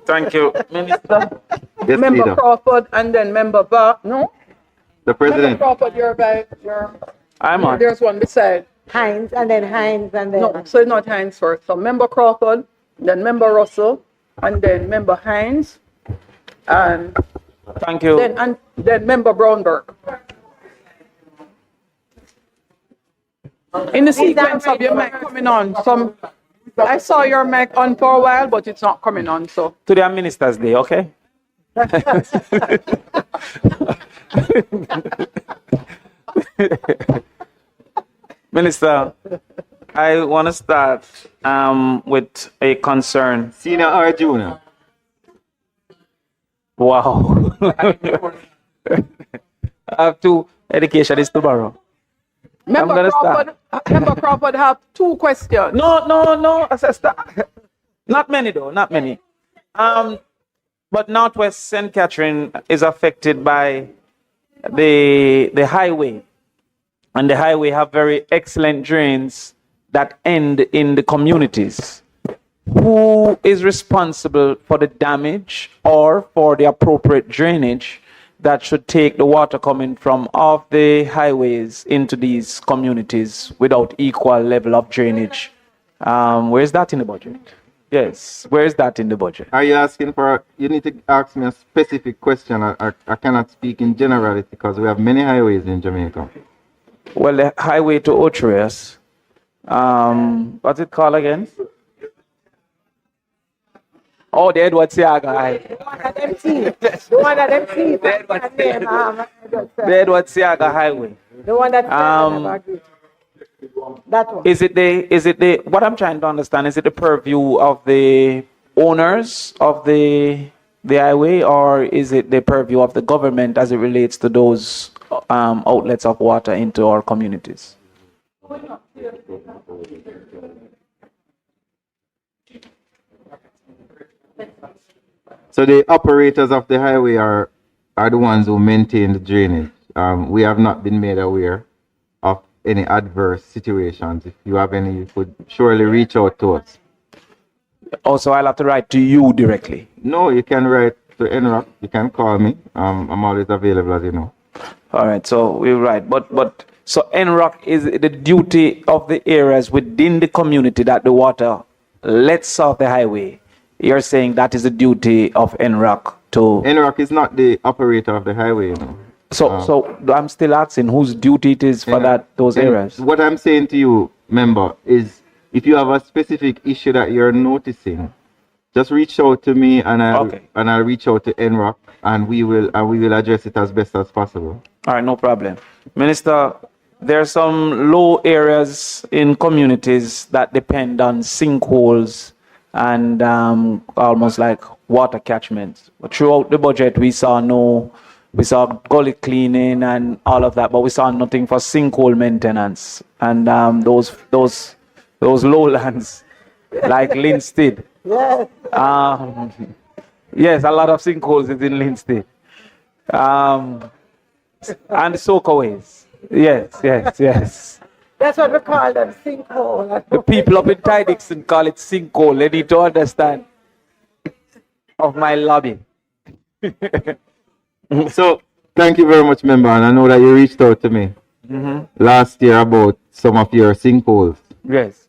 Thank you, Minister. Yes, Member leader. Crawford and then Member Bar. No? The Member president. Crawford, you're by. I'm on. There's one beside. Hines and then Hines and then. No, so it's not Hines first. So Member Crawford, then Member Russell, and then Member Hines, and Thank you. then Member Brownberg. In the sequence of your mic coming on, I saw your mic on for a while, but it's not coming on. So Today I'm Minister's Day, okay? Minister, I want to start with a concern. Senior or junior? Wow. I have two. Education is tomorrow. Member Crawford have two questions. No, sister. Not many though, not many. But Northwest St. Catherine is affected by the highway. And the highway have very excellent drains that end in the communities. Who is responsible for the damage or for the appropriate drainage that should take the water coming from off the highways into these communities without equal level of drainage? Where is that in the budget? Yes, where is that in the budget? Are you asking for, you need to ask me a specific question. I cannot speak in generality because we have many highways in Jamaica. Well, the highway to Otrias, what's it called again? Oh, the Edward Siaga Highway. The one that empty. The Edward Siaga Highway. The one that. That one. Is it the what I'm trying to understand, is it the purview of the owners of the highway, or is it the purview of the government as it relates to those outlets of water into our communities? So the operators of the highway are the ones who maintain the drainage. We have not been made aware of any adverse situations. If you have any, you could surely reach out to us. Also, I'll have to write to you directly. No, you can write to NROC. You can call me. I'm always available, as you know. All right, so we'll write. But so NROC is the duty of the areas within the community that the water lets off the highway. You're saying that is the duty of NROC to. NROC is not the operator of the highway, you know. So I'm still asking whose duty it is for those areas. What I'm saying to you, member, is if you have a specific issue that you're noticing, just reach out to me and I'll reach out to NROC and we will address it as best as possible. All right, no problem. Minister, there are some low areas in communities that depend on sinkholes and almost like water catchments. But throughout the budget, we saw gully cleaning and all of that, but we saw nothing for sinkhole maintenance and those lowlands like Linstead. Yes. Yes, a lot of sinkholes is in Linstead. And the soakaways. Yes. That's what we call them, sinkhole. The people up in Ty Dixon call it sinkhole. They need to understand of my lobby. So, thank you very much, member. And I know that you reached out to me last year about some of your sinkholes. Yes.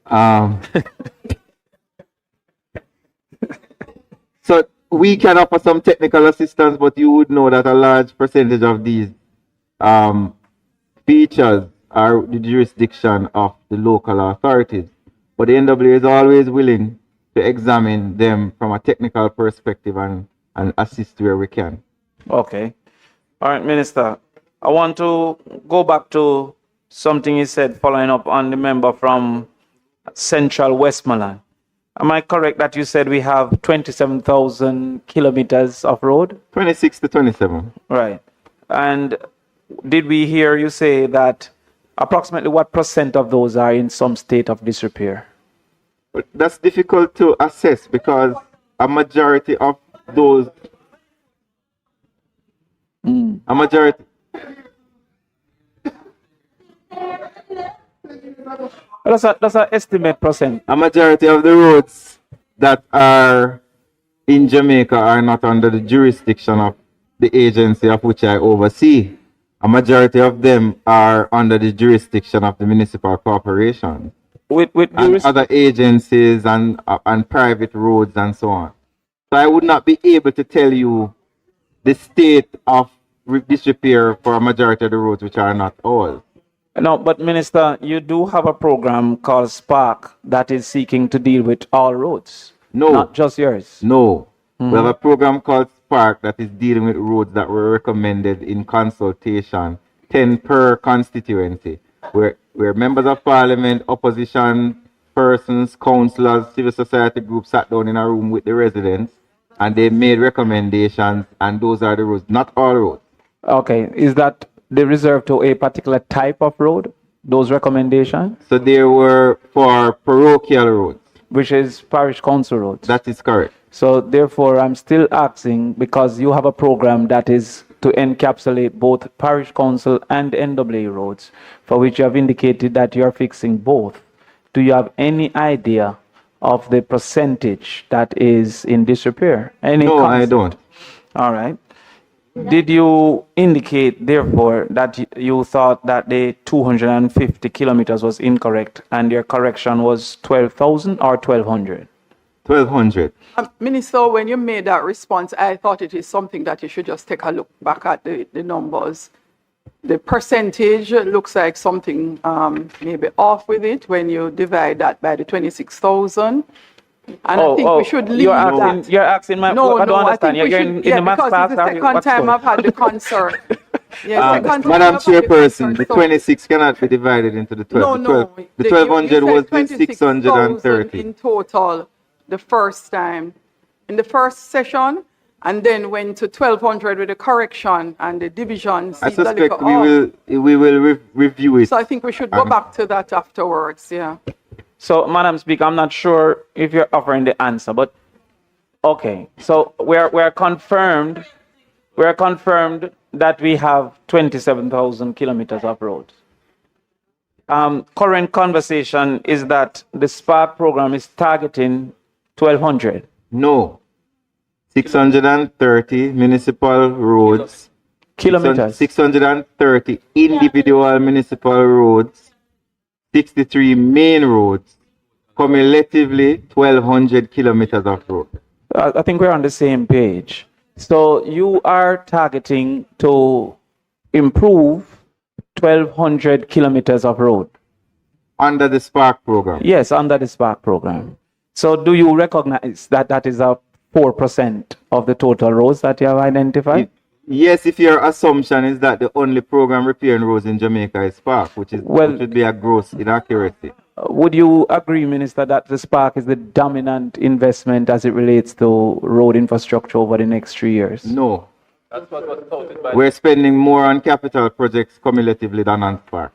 So, we can offer some technical assistance, but you would know that a large percentage of these features are the jurisdiction of the local authorities. But the NWA is always willing to examine them from a technical perspective and assist where we can. Okay. All right, Minister. I want to go back to something you said following up on the member from Central Westmoreland. Am I correct that you said we have 27,000 kilometers of road? 26 to 27. Right. And did we hear you say that approximately what percent of those are in some state of disrepair? But that's difficult to assess because a majority of those, a majority. That's an estimate percent. A majority of the roads that are in Jamaica are not under the jurisdiction of the agency of which I oversee. A majority of them are under the jurisdiction of the municipal corporation With and other agencies and private roads and so on. So I would not be able to tell you the state of disrepair for a majority of the roads which are not ours. No, but Minister, you do have a program called Spark that is seeking to deal with all roads. No. Not just yours. No. We have a program called Spark that is dealing with roads that were recommended in consultation, 10 per constituency, where members of parliament, opposition persons, councillors, civil society groups sat down in a room with the residents and they made recommendations, and those are the roads, not all roads. Okay, is that they reserved to a particular type of road, those recommendations? So they were for parochial roads. Which is parish council roads. That is correct. So therefore, I'm still asking, because you have a program that is to encapsulate both parish council and NWA roads, for which you have indicated that you are fixing both. Do you have any idea of the percentage that is in disrepair? No, I don't. All right. Did you indicate, therefore, that you thought that the 250 kilometers was incorrect and your correction was 12,000 or 1,200? 1,200. Minister, when you made that response, I thought it is something that you should just take a look back at the numbers. The percentage looks like something maybe off with it when you divide that by the 26,000. And I think we should leave that. You're asking my, No, I don't understand. I think You're we in should, the math because class. it's the second time I've had the concern. Madam Chairperson, the 26 cannot be divided into the 12. No. The 1,200 was the 630. In total, the first time, in the first session, and then went to 1,200 with the correction and the division. I suspect we will review it. So I think we should go back to that afterwards, yeah. So, Madam Speaker, I'm not sure if you're offering the answer, but okay. So we're confirmed that we have 27,000 kilometers of roads. Current conversation is that the Spark program is targeting 1,200. No. 630 municipal roads. Kilometers. 630 individual municipal roads. 63 main roads, cumulatively 1,200 kilometers of road. I think we're on the same page. So you are targeting to improve 1,200 kilometers of road? Under the Spark program. Yes, under the Spark program. So do you recognize that that is a 4% of the total roads that you have identified? Yes, if your assumption is that the only program repairing roads in Jamaica is Spark, which would be a gross inaccuracy. Would you agree, Minister, that the Spark is the dominant investment as it relates to road infrastructure over the next 3 years? No. That's what was touted by. We're spending more on capital projects cumulatively than on Spark.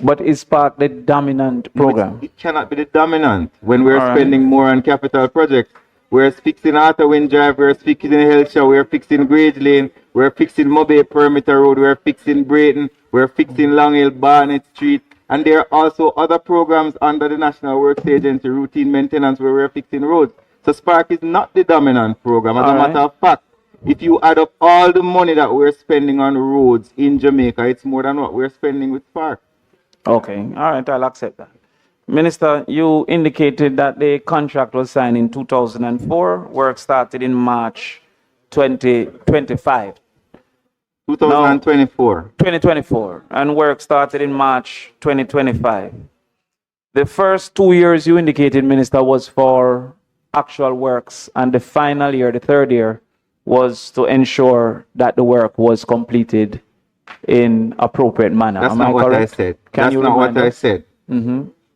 But is Spark the dominant program? It cannot be the dominant when we're spending more on capital projects. We're fixing Outer Wind Drive, we're fixing Hellshire, we're fixing Grage Lane, we're fixing Mobay Perimeter Road, we're fixing Brayton, we're fixing Long Hill, Barnett Street, and there are also other programs under the National Works Agency, routine maintenance, where we're fixing roads. So Spark is not the dominant program. As a matter of fact, if you add up all the money that we're spending on roads in Jamaica, it's more than what we're spending with Spark. Okay, all right, I'll accept that. Minister, you indicated that the contract was signed in 2004. Work started in March 2025. 2024. 2024. And work started in March 2025. The first 2 years you indicated, Minister, was for actual works. And the final year, the third year, was to ensure that the work was completed in appropriate manner. That's not what I said. That's not what I said.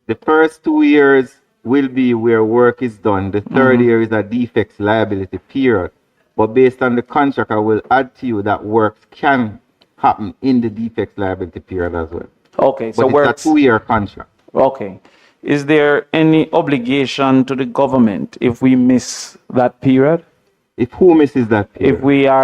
The first 2 years will be where work is done. The third year is a defects liability period. But based on the contract, I will add to you that work can happen in the defects liability period as well. Okay, so but it's a 2-year contract. Okay. Is there any obligation to the government if we miss that period? If who misses that period? If we are